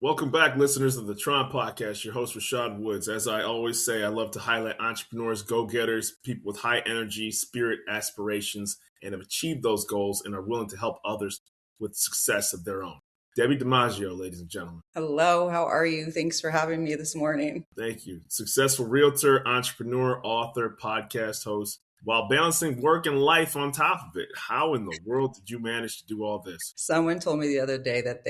Welcome back, listeners of the T.R.O.N podcast. Your host, Rashad Woods. As I always say, I love to highlight entrepreneurs, go-getters, people with high energy, spirit, aspirations, and have achieved those goals and are willing to help others with success of their own. Debbi DiMaggio, ladies and gentlemen. Hello, how are you? Thanks for having me this morning. Thank you. Successful realtor, entrepreneur, author, podcast host, while balancing work and life on top of it. How in the world did you manage to do all this? Someone told me the other day that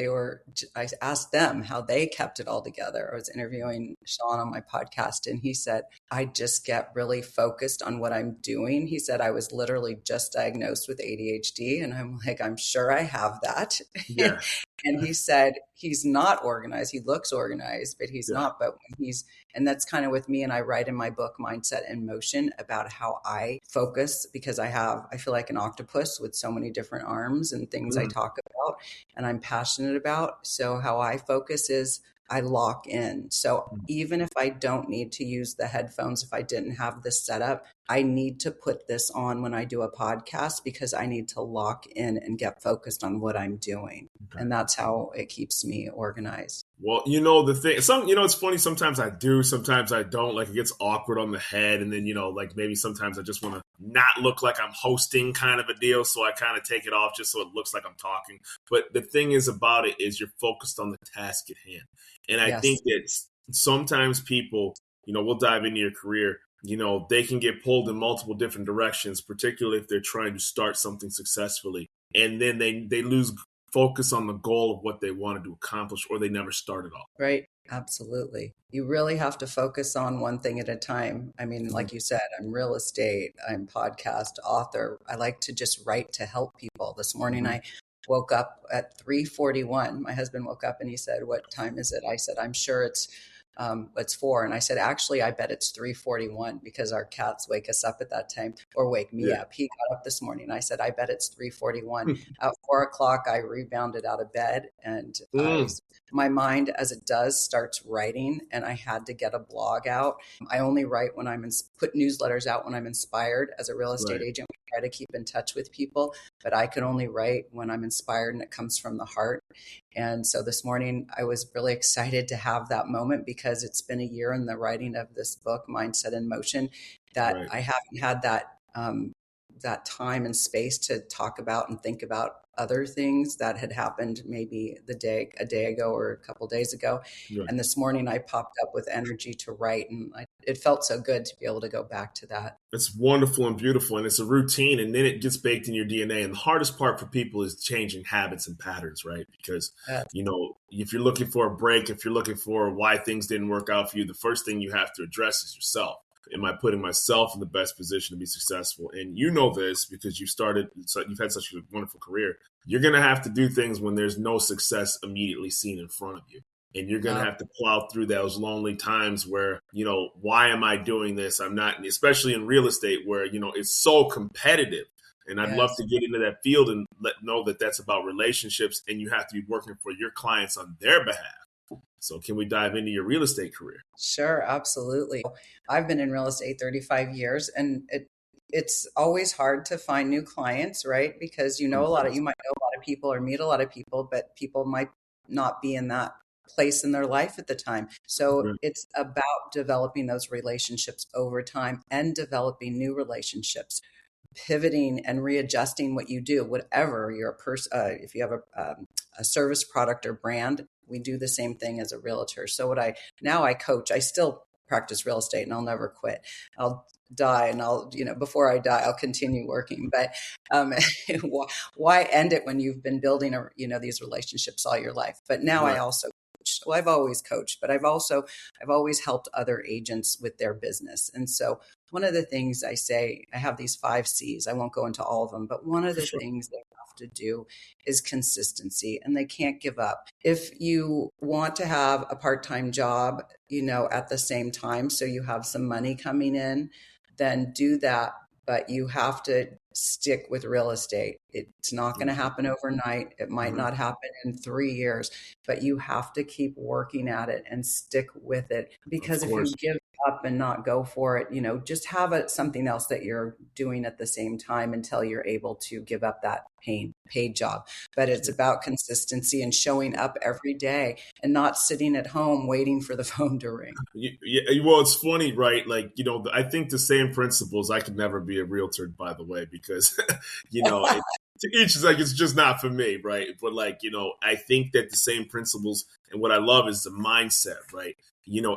I asked them how they kept it all together. I was interviewing Sean on my podcast, and he said, I just get really focused on what I'm doing. He said, I was literally just diagnosed with ADHD. And I'm like, I'm sure I have that. Yeah. And he said, he's not organized. He looks organized, but he's not. But when and that's kind of with me. And I write in my book, Mindset in Motion, about how I focus, because I feel like an octopus with so many different arms and things I talk about and I'm passionate about. So how I focus is I lock in. So even if I don't need to use the headphones, if I didn't have this set up, I need to put this on when I do a podcast because I need to lock in and get focused on what I'm doing. Okay. And that's how it keeps me organized. Well, the thing, it's funny. Sometimes I do, sometimes I don't. Like, it gets awkward on the head. And then, like maybe sometimes I just want to not look like I'm hosting kind of a deal. So I kind of take it off just so it looks like I'm talking. But the thing is about it is you're focused on the task at hand. And I think that sometimes people, we'll dive into your career, they can get pulled in multiple different directions, particularly if they're trying to start something successfully. And then they lose focus on the goal of what they wanted to accomplish, or they never start at all. Right. Absolutely. You really have to focus on one thing at a time. I mean, like you said, I'm real estate, I'm podcast author. I like to just write to help people. This morning, I woke up at 3:41. My husband woke up and he said, "What time is it?" I said, "I'm sure it's 4." And I said, "Actually, I bet it's 3:41 because our cats wake us up at that time or wake me up." He got up this morning. I said, "I bet it's 3:41. At 4:00, I rebounded out of bed and my mind, as it does, starts writing, and I had to get a blog out. I only write when put newsletters out when I'm inspired. As a real estate agent, we try to keep in touch with people, but I can only write when I'm inspired and it comes from the heart. And so this morning, I was really excited to have that moment because it's been a year in the writing of this book, Mindset in Motion, that I haven't had that time and space to talk about and think about other things that had happened maybe a day ago or a couple of days ago. Right. And this morning I popped up with energy to write, and it felt so good to be able to go back to that. It's wonderful and beautiful, and it's a routine, and then it gets baked in your DNA. And the hardest part for people is changing habits and patterns, right? Because, if you're looking for a break, if you're looking for why things didn't work out for you, the first thing you have to address is yourself. Am I putting myself in the best position to be successful? And you know this because you've had such a wonderful career. You're going to have to do things when there's no success immediately seen in front of you. And you're going to have to plow through those lonely times where, why am I doing this? I'm not, especially in real estate where, it's so competitive. And I'd love to get into that field and know that that's about relationships, and you have to be working for your clients on their behalf. So can we dive into your real estate career? Sure, absolutely. I've been in real estate 35 years, and it's always hard to find new clients, right? Because you might know a lot of people or meet a lot of people, but people might not be in that place in their life at the time. So it's about developing those relationships over time and developing new relationships, pivoting and readjusting what you do, whatever you're if you have a service, product, or brand. We do the same thing as a realtor. So I coach. I still practice real estate, and I'll never quit. I'll die, and before I die, I'll continue working. But why end it when you've been building these relationships all your life? But now I also coach. Well, I've always coached, but I've always helped other agents with their business. And so one of the things I say, I have these 5 C's. I won't go into all of them, but one of the things they have to do is consistency, and they can't give up. If you want to have a part-time job, at the same time, so you have some money coming in, then do that. But you have to stick with real estate. It's not going to happen overnight. It might not happen in 3 years, but you have to keep working at it and stick with it. Because if you give up and not go for it. Just have something else that you're doing at the same time until you're able to give up that paid job. But it's about consistency and showing up every day and not sitting at home waiting for the phone to ring. Well, it's funny, right? Like, I think the same principles. I could never be a realtor, by the way, because, to each is like, it's just not for me, right? But I think that the same principles, and what I love is the mindset, right?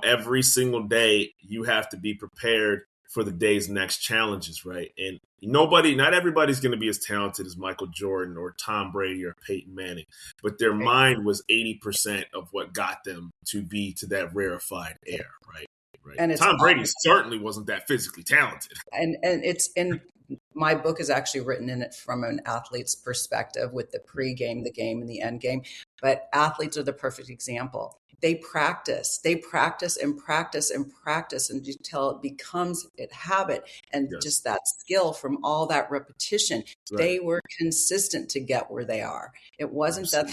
Every single day you have to be prepared for the day's next challenges, right? And not everybody's going to be as talented as Michael Jordan or Tom Brady or Peyton Manning, but their mind was 80% of what got them to be to that rarefied air, right? Right. And Tom Brady certainly wasn't that physically talented. And it's in my book is actually written in it from an athlete's perspective with the pregame, the game, and the end game. But athletes are the perfect example. They practice and practice until it becomes a habit. And just that skill from all that repetition, they were consistent to get where they are. It wasn't that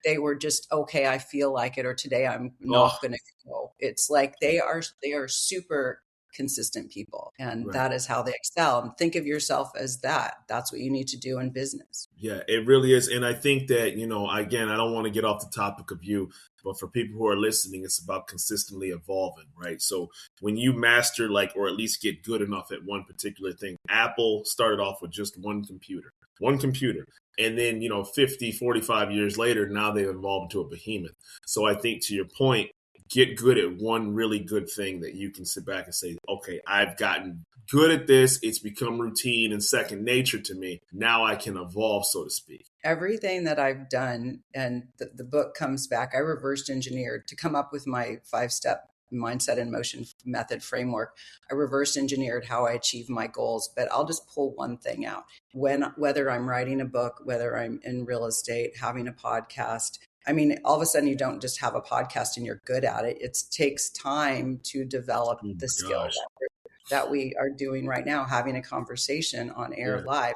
they were just, okay, I feel like it, or today I'm not going to go. It's like they are super consistent people, and that is how they excel. And think of yourself as that. That's what you need to do in business. Yeah, it really is. And I think that, again, I don't want to get off the topic of you, but for people who are listening, it's about consistently evolving, right? So when you master, or at least get good enough at one particular thing, Apple started off with just one computer. And then, 50, 45 years later, now they've evolved into a behemoth. So I think, to your point, get good at one really good thing that you can sit back and say, okay, I've gotten good at this. It's become routine and second nature to me. Now I can evolve, so to speak. Everything that I've done, and the book comes back, I reversed engineered to come up with my 5-step mindset and motion method framework. I reverse engineered how I achieve my goals, but I'll just pull one thing out. Whether I'm writing a book, whether I'm in real estate, having a podcast, I mean, all of a sudden you don't just have a podcast and you're good at it. It takes time to develop the skill that we are doing right now, having a conversation on air live.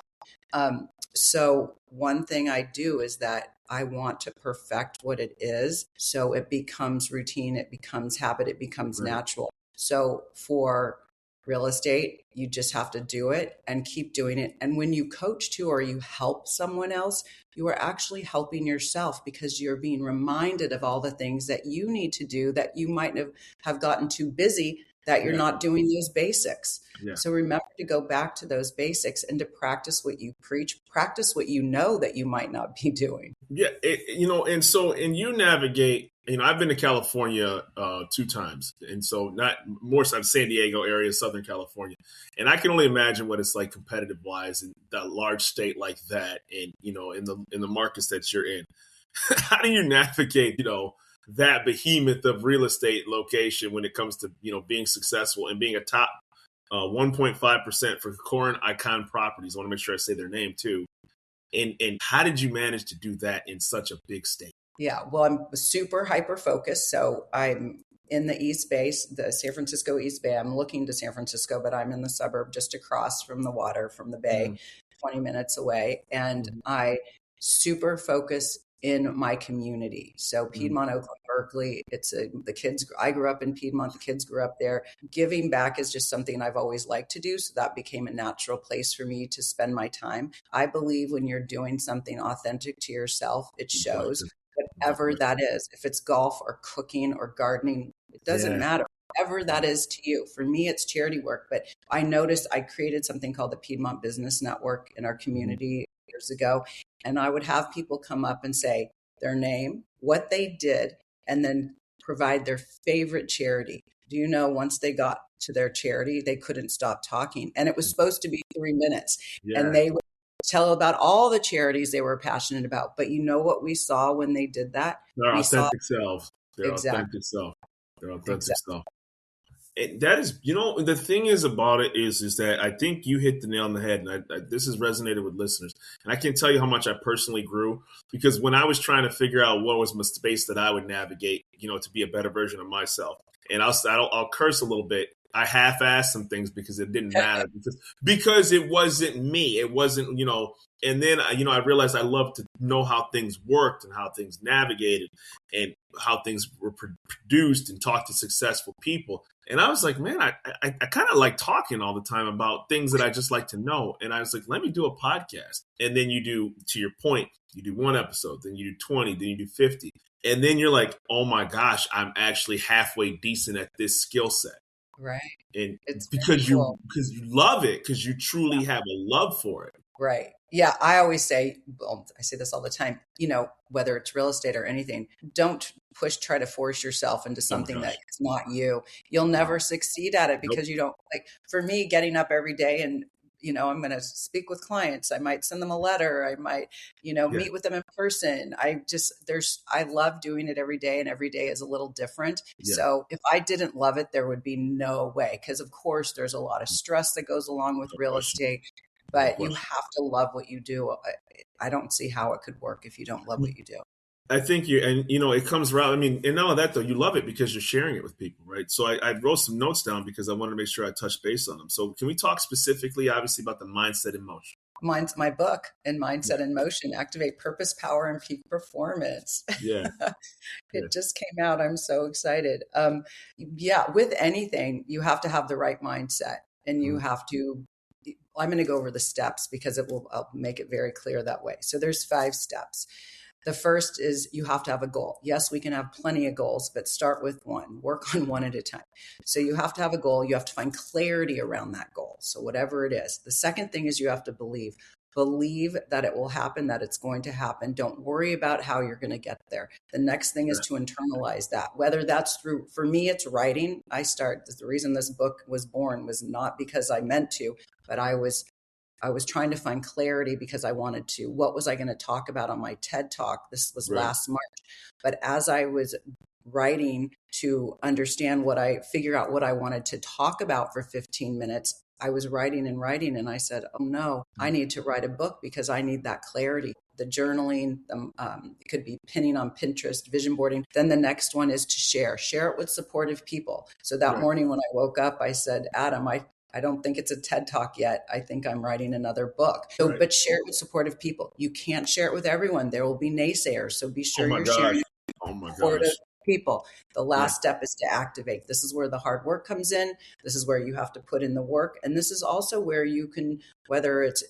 So one thing I do is that I want to perfect what it is. So it becomes routine, it becomes habit, it becomes natural. So for real estate, you just have to do it and keep doing it. And when you coach too, or you help someone else, you are actually helping yourself, because you're being reminded of all the things that you need to do that you might have gotten too busy, that you're not doing those basics. So remember to go back to those basics and to practice what you preach, practice what you know that you might not be doing. Yeah. And you navigate, I've been to California 2 times. And so not more so San Diego area, Southern California. And I can only imagine what it's like competitive wise in that large state like that. And, in the markets that you're in, how do you navigate, that behemoth of real estate location when it comes to, being successful and being a top 1.5% for Core Icon Properties? I want to make sure I say their name too. And how did you manage to do that in such a big state? Yeah, well, I'm super hyper focused. So I'm in the East Bay, the San Francisco East Bay. I'm looking to San Francisco, but I'm in the suburb just across from the water, from the bay, 20 minutes away. And I super focus in my community. So Piedmont, Oakland, Berkeley, the kids, I grew up in Piedmont, the kids grew up there. Giving back is just something I've always liked to do. So that became a natural place for me to spend my time. I believe when you're doing something authentic to yourself, it shows. Whatever that is, if it's golf or cooking or gardening, it doesn't matter. Whatever that is to you. For me, it's charity work. But I noticed I created something called the Piedmont Business Network in our community years ago. And I would have people come up and say their name, what they did, and then provide their favorite charity. Do you know, once they got to their charity, they couldn't stop talking. And it was supposed to be 3 minutes. And they would tell about all the charities they were passionate about. But you know what we saw when they did that? Their authentic self. Their authentic self. And that is, the thing is about it is that I think you hit the nail on the head. And this has resonated with listeners. And I can't tell you how much I personally grew, because when I was trying to figure out what was my space that I would navigate, to be a better version of myself. And I'll curse a little bit. I half-assed some things because it didn't matter because it wasn't me. It wasn't, and then, I realized I loved to know how things worked and how things navigated and how things were produced and talk to successful people. And I was like, man, I kind of like talking all the time about things that I just like to know. And I was like, let me do a podcast. And then you do, to your point, you do one episode, then you do 20, then you do 50. And then you're like, oh my gosh, I'm actually halfway decent at this skill set. Right. And it's because cool. you love it, because you truly have a love for it. Right. Yeah. I always say, I say this all the time, whether it's real estate or anything, don't try to force yourself into something that is not you. You'll never succeed at it because you don't for me, getting up every day and, I'm going to speak with clients. I might send them a letter. I might, meet with them in person. I love doing it every day, and every day is a little different. Yeah. So if I didn't love it, there would be no way. Because of course there's a lot of stress that goes along with real estate, but you have to love what you do. I don't see how it could work if you don't love what you do. I think it comes around. I mean, and not only that though, you love it because you're sharing it with people, right? So I wrote some notes down because I wanted to make sure I touched base on them. So can we talk specifically, obviously, about the mindset in motion? Mine's my book, and Mindset in Motion, Activate Purpose, Power, and Peak Performance. Yeah. It just came out. I'm so excited. With anything, you have to have the right mindset, and you have to, I'm going to go over the steps because I'll make it very clear that way. So there's 5 steps. The first is you have to have a goal. Yes, we can have plenty of goals, but start with one. Work on one at a time. So you have to have a goal. You have to find clarity around that goal. So whatever it is. The second thing is you have to believe. Believe that it will happen, that it's going to happen. Don't worry about how you're going to get there. The next thing is to internalize that, whether that's through, for me, it's writing. The reason this book was born was not because I meant to, but I was trying to find clarity because I wanted to. What was I going to talk about on my TED Talk? This was last March. But as I was writing to figure out what I wanted to talk about for 15 minutes, I was writing, and I said, oh no, I need to write a book because I need that clarity. The journaling, it could be pinning on Pinterest, vision boarding. Then the next one is to share it with supportive people. So that morning when I woke up, I said, Adam, I don't think it's a TED Talk yet. I think I'm writing another book. So, but share it with supportive people. You can't share it with everyone. There will be naysayers. So be sure you're sharing with supportive people. The last step is to activate. This is where the hard work comes in. This is where you have to put in the work. And this is also where you can, whether it's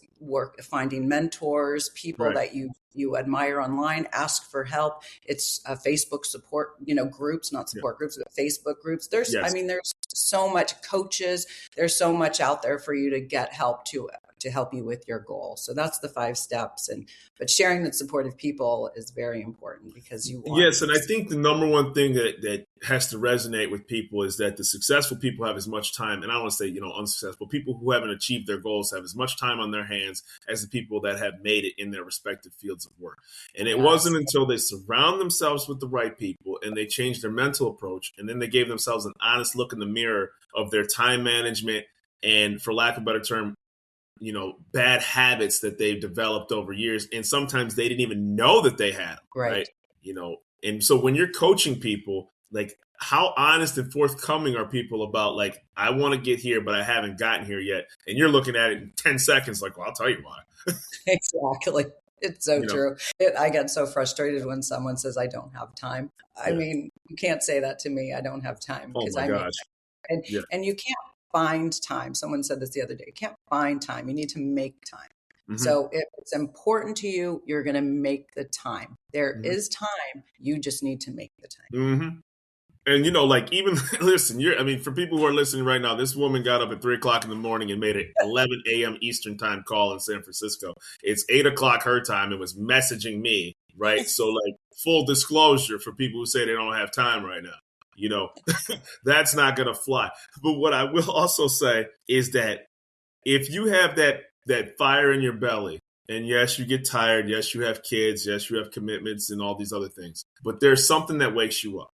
finding mentors, people that you admire online, ask for help. It's Facebook support, groups, not support groups, but Facebook groups. There's so much coaches. There's so much out there for you to get help to help you with your goal. So that's the 5 steps. But sharing with supportive people is very important because you want. Yes. And I think the number one thing that has to resonate with people is that the successful people have as much time, and I don't want to say, unsuccessful people who haven't achieved their goals have as much time on their hands as the people that have made it in their respective fields of work. And it wasn't until they surround themselves with the right people and they changed their mental approach, and then they gave themselves an honest look in the mirror of their time management and, for lack of a better term, bad habits that they've developed over years. And sometimes they didn't even know that they had them, right? And so when you're coaching people, like, how honest and forthcoming are people about, like, I want to get here, but I haven't gotten here yet. And you're looking at it in 10 seconds, like, well, I'll tell you why. Exactly. It's so true. I get so frustrated when someone says, I don't have time. I mean, you can't say that to me. I don't have time. Oh my gosh. And you can't find time. Someone said this the other day. You can't find time. You need to make time. Mm-hmm. So if it's important to you, you're going to make the time. There is time. You just need to make the time. Mm-hmm. And, even, listen, for people who are listening right now, this woman got up at 3:00 in the morning and made an 11 a.m. Eastern time call in San Francisco. It's 8:00 her time and was messaging me, right? So, like, full disclosure for people who say they don't have time right now. That's not going to fly. But what I will also say is that if you have that fire in your belly, and yes, you get tired. Yes, you have kids. Yes, you have commitments and all these other things. But there's something that wakes you up.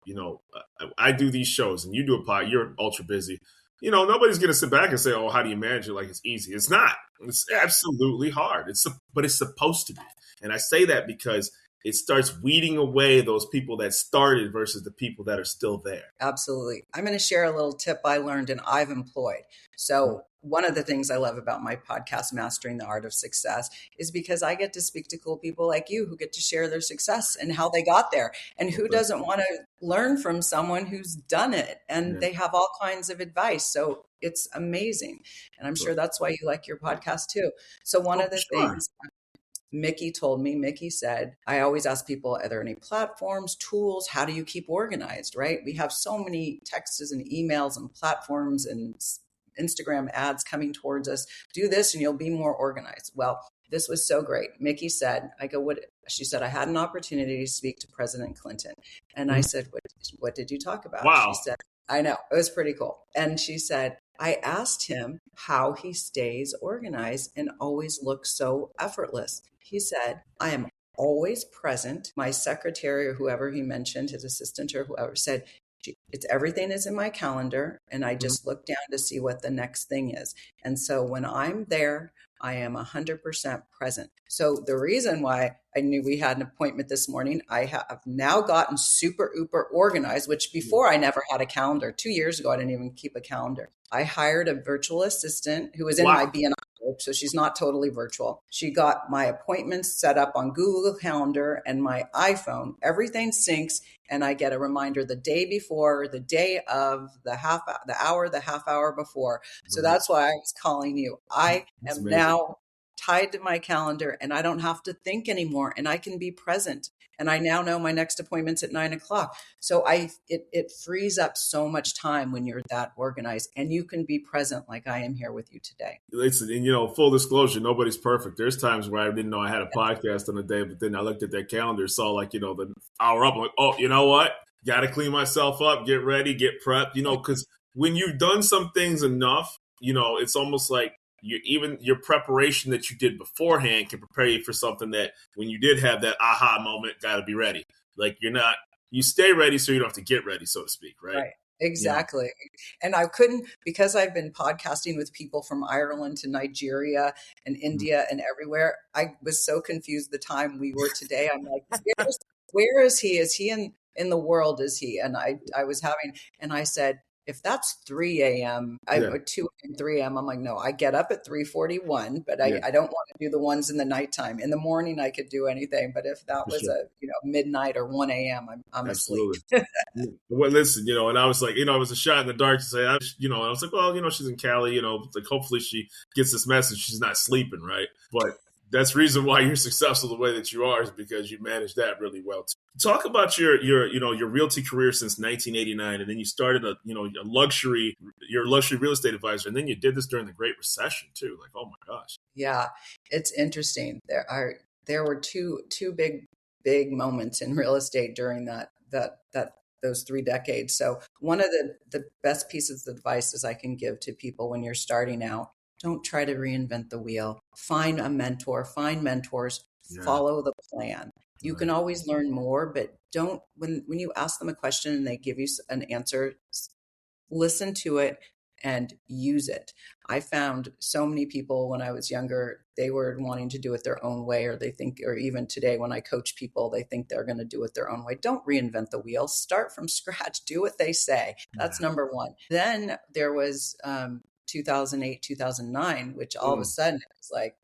I do these shows and you do a pod. You're ultra busy. Nobody's going to sit back and say, oh, how do you manage it? Like, it's easy. It's not. It's absolutely hard. But it's supposed to be. And I say that because it starts weeding away those people that started versus the people that are still there. Absolutely. I'm going to share a little tip I learned and I've employed. So one of the things I love about my podcast, Mastering the Art of Success, is because I get to speak to cool people like you who get to share their success and how they got there. And who doesn't want to learn from someone who's done it? And they have all kinds of advice. So it's amazing. And I'm sure that's why you like your podcast too. So one of the things Mickey said, I always ask people, are there any platforms, tools? How do you keep organized, right? We have so many texts and emails and platforms and Instagram ads coming towards us. Do this and you'll be more organized. Well, this was so great. Mickey said, I go, what? She said, I had an opportunity to speak to President Clinton. And I said, what did you talk about? Wow. She said, I know, it was pretty cool. And she said, I asked him how he stays organized and always looks so effortless. He said, I am always present. My secretary or whoever he mentioned, his assistant or whoever, said, it's everything is in my calendar. And I just look down to see what the next thing is. And so when I'm there, I am 100% present. So the reason why I knew we had an appointment this morning, I have now gotten super uber organized, which before I never had a calendar. 2 years ago, I didn't even keep a calendar. I hired a virtual assistant who was in my BNI group, so she's not totally virtual. She got my appointments set up on Google Calendar and my iPhone. Everything syncs, and I get a reminder the day before, the day of, the half hour before. So that's why I was calling you. I am now tied to my calendar and I don't have to think anymore and I can be present. And I now know my next appointment's at 9:00. So it frees up so much time when you're that organized and you can be present like I am here with you today. Listen, and full disclosure, nobody's perfect. There's times where I didn't know I had a podcast on the day, but then I looked at that calendar, saw the hour up, I'm like, oh, you know what? Got to clean myself up, get ready, get prepped, because when you've done some things enough, it's almost like your preparation that you did beforehand can prepare you for something that when you did have that aha moment, got to be ready. Like you stay ready so you don't have to get ready, so to speak, right? Right. Exactly. Yeah. And I couldn't, because I've been podcasting with people from Ireland to Nigeria and India and everywhere. I was so confused the time we were today. I'm like, where is he? Is he in the world? Is he? And I said, if that's 3 a.m., 2 and 3 a.m., I'm like, no, I get up at 3:41, but I don't want to do the ones in the nighttime. In the morning, I could do anything. But if that was midnight or 1 a.m., I'm asleep. Well, listen, and I was like, it was a shot in the dark to say, I was like, well, she's in Cali, like hopefully she gets this message. She's not sleeping, right? But that's the reason why you're successful the way that you are is because you manage that really well. Talk about your realty career since 1989, and then you started your luxury real estate advisor, and then you did this during the Great Recession too. Like, oh my gosh. Yeah, it's interesting. There were two big moments in real estate during those 3 decades. So one of the best pieces of advice I can give to people when you're starting out, don't try to reinvent the wheel. Find a mentor, find mentors, follow the plan. You can always learn more, but don't, when you ask them a question and they give you an answer, listen to it and use it. I found so many people when I was younger, they were wanting to do it their own way, or or even today when I coach people, they think they're going to do it their own way. Don't reinvent the wheel. Start from scratch. Do what they say. That's number one. Then there was 2008, 2009, which all of a sudden it was like,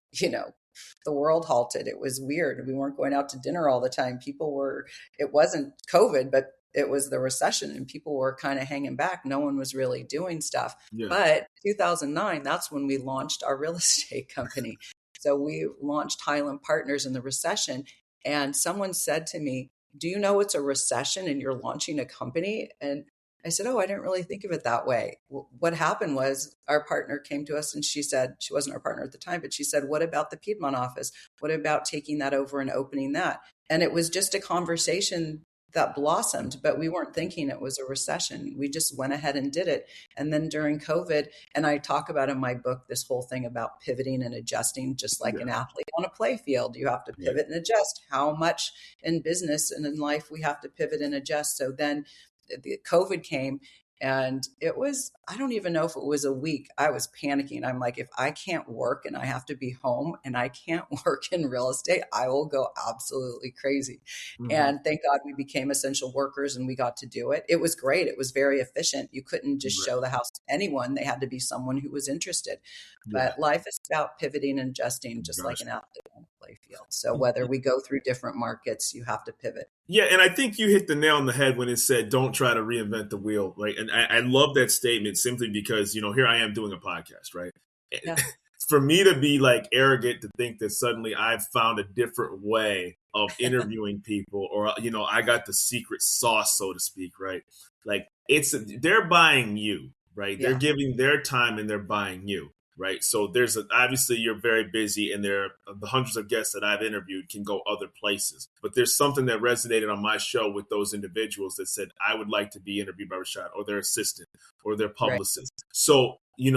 the world halted. It was weird. We weren't going out to dinner all the time. It wasn't COVID, but it was the recession and people were kind of hanging back. No one was really doing stuff. Yeah. But 2009, that's when we launched our real estate company. So we launched Highland Partners in the recession. And someone said to me, do you know it's a recession and you're launching a company? And I said, oh, I didn't really think of it that way. What happened was our partner came to us and she said, she wasn't our partner at the time, but she said, what about the Piedmont office? What about taking that over and opening that? And it was just a conversation that blossomed, but we weren't thinking it was a recession. We just went ahead and did it. And then during COVID, and I talk about in my book, this whole thing about pivoting and adjusting, just like an athlete on a play field, you have to pivot and adjust. How much in business and in life we have to pivot and adjust. So then the COVID came And it was, I don't even know if it was a week. I was panicking. I'm like, if I can't work and I have to be home and I can't work in real estate, I will go absolutely crazy. Mm-hmm. And thank God we became essential workers and we got to do it. It was great. It was very efficient. You couldn't just Right. show the house to anyone. They had to be someone who was interested. Yeah. But life is about pivoting and adjusting, just like Gosh. an athlete on a play field. So whether we go through different markets, you have to pivot. Yeah, and I think you hit the nail on the head when it said, "Don't try to reinvent the wheel." Right, and I love that statement simply because here I am doing a podcast, right? Yeah. For me to be like arrogant to think that suddenly I've found a different way of interviewing people, or I got the secret sauce, so to speak, right? Like they're buying you, right? They're Yeah. giving their time and they're buying you. Right. So obviously you're very busy and the hundreds of guests that I've interviewed can go other places. But there's something that resonated on my show with those individuals that said, I would like to be interviewed by Rashad or their assistant or their Right. publicist. So, you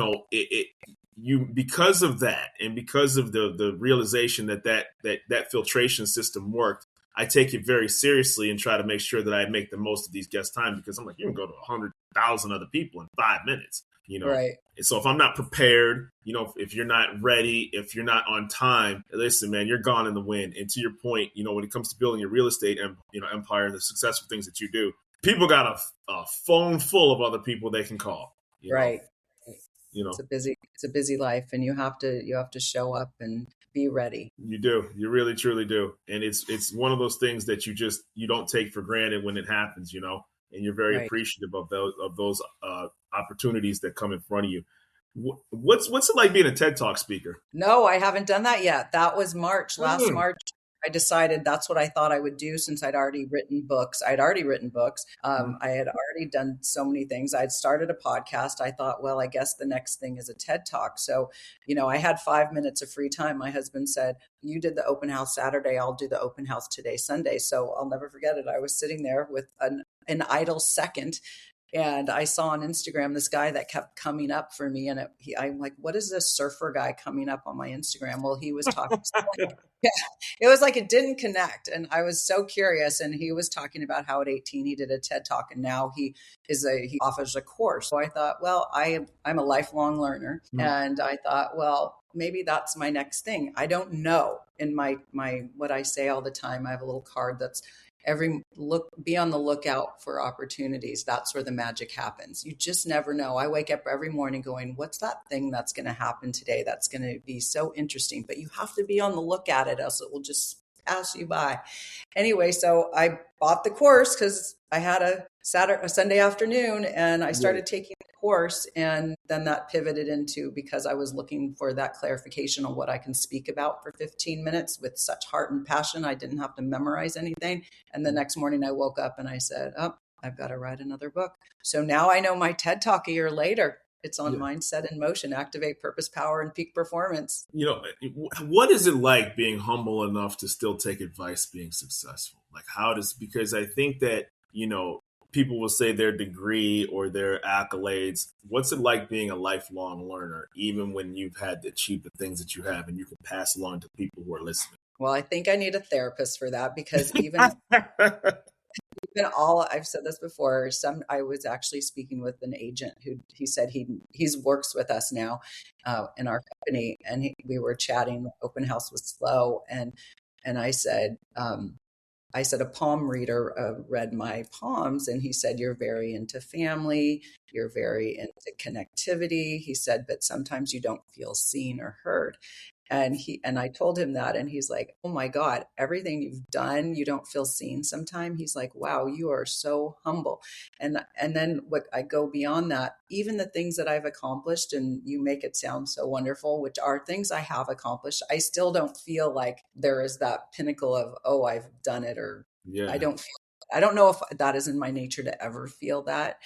because of that and because of the realization that filtration system worked, I take it very seriously and try to make sure that I make the most of these guest time because I'm like, you can go to 100,000 other people in 5 minutes. Right. And so if I'm not prepared, if you're not ready, if you're not on time, listen, man, you're gone in the wind. And to your point, when it comes to building your real estate and empire and the successful things that you do, people got a phone full of other people they can call. Right. Know, it's a busy life, and you have to show up and be ready. You do. You really, truly do. And it's one of those things that you don't take for granted when it happens, and you're very Right. appreciative of those opportunities that come in front of you. What's it like being a TED Talk speaker? No, I haven't done that yet. That was last March. I decided that's what I thought I would do since I'd already written books. I had already done so many things. I'd started a podcast. I thought, well, I guess the next thing is a TED Talk. So, I had 5 minutes of free time. My husband said, you did the open house Saturday. I'll do the open house today, Sunday. So I'll never forget it. I was sitting there with an idle second. And I saw on Instagram this guy that kept coming up for me. And I'm like, what is this surfer guy coming up on my Instagram? Well, he was talking. Yeah, it was like it didn't connect. And I was so curious. And he was talking about how at 18 he did a TED Talk and now he offers a course. So I thought, well, I'm a lifelong learner. Mm-hmm. And I thought, well, maybe that's my next thing. I don't know. In my what I say all the time, I have a little card that's be on the lookout for opportunities. That's where the magic happens. You just never know. I wake up every morning going, what's that thing that's going to happen today? That's going to be so interesting, but you have to be on the look at it, else it will just pass you by. Anyway, so I bought the course because I had a Sunday afternoon and I started taking the course, and then that pivoted into, because I was looking for that clarification on what I can speak about for 15 minutes with such heart and passion. I didn't have to memorize anything. And the next morning I woke up and I said, oh, I've got to write another book. So now I know my TED Talk a year later. It's on Mindset in Motion, Activate Purpose, Power, and Peak Performance. What is it like being humble enough to still take advice being successful? Like because I think that, people will say their degree or their accolades. What's it like being a lifelong learner, even when you've had to achieve the things that you have and you can pass along to people who are listening? Well, I think I need a therapist for that, because even I've said this before. I was actually speaking with an agent who he said he works with us now in our company, and we were chatting. The open house was slow, and I said a palm reader read my palms, and he said, you're very into family, you're very into connectivity. He said, but sometimes you don't feel seen or heard. And I told him that, and he's like, oh my God, everything you've done, you don't feel seen sometimes. He's like, wow, you are so humble. And then what I go beyond that, even the things that I've accomplished, and you make it sound so wonderful, which are things I have accomplished, I still don't feel like there is that pinnacle of, oh, I've done it, or I don't know if that is in my nature to ever feel that.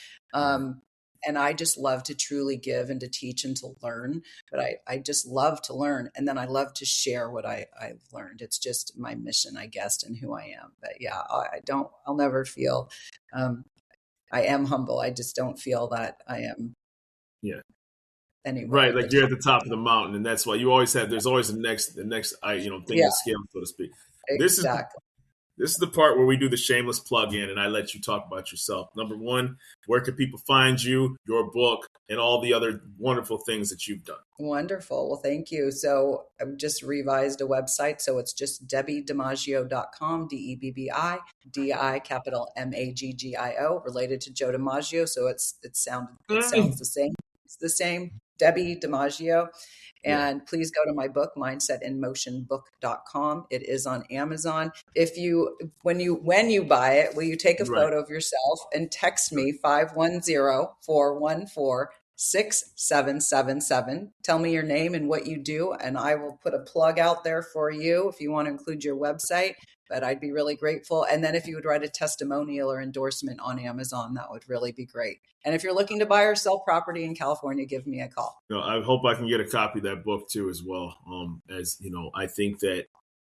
And I just love to truly give and to teach and to learn, but I just love to learn. And then I love to share what I've learned. It's just my mission, I guess, and who I am. But yeah, I'll never feel, I am humble. I just don't feel that I am. Yeah. Anywhere right. Like you're at the top of the mountain, and that's why there's always the next, thing to scale, so to speak. Exactly. This is the part where we do the shameless plug in and I let you talk about yourself. Number one, where can people find you, your book, and all the other wonderful things that you've done? Wonderful. Well, thank you. So I've just revised a website. So it's just DebbiDiMaggio.com, DEBBI, capital MAGGIO, related to Joe DiMaggio. So it sounds the same. It's the same. Debbi DiMaggio. And please go to my book, mindsetinmotionbook.com. It is on Amazon. When you buy it, will you take a photo of yourself and text me 510-414-6777. Tell me your name and what you do, and I will put a plug out there for you if you want to include your website. But I'd be really grateful. And then if you would write a testimonial or endorsement on Amazon, that would really be great. And if you're looking to buy or sell property in California, give me a call. I hope I can get a copy of that book too as well. As you know, I think that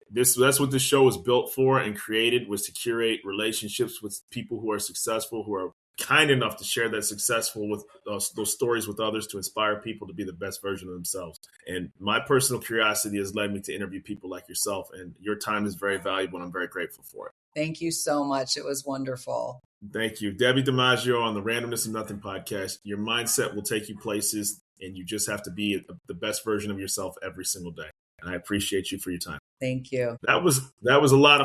that's what this show was built for and created, was to curate relationships with people who are successful, who are kind enough to share that successful with those stories with others, to inspire people to be the best version of themselves. And my personal curiosity has led me to interview people like yourself, and your time is very valuable, and I'm very grateful for it. Thank you so much. It was wonderful. Thank you. Debbi DiMaggio on the Randomness of Nothing podcast. Your mindset will take you places, and you just have to be the best version of yourself every single day. And I appreciate you for your time. Thank you. That was a lot of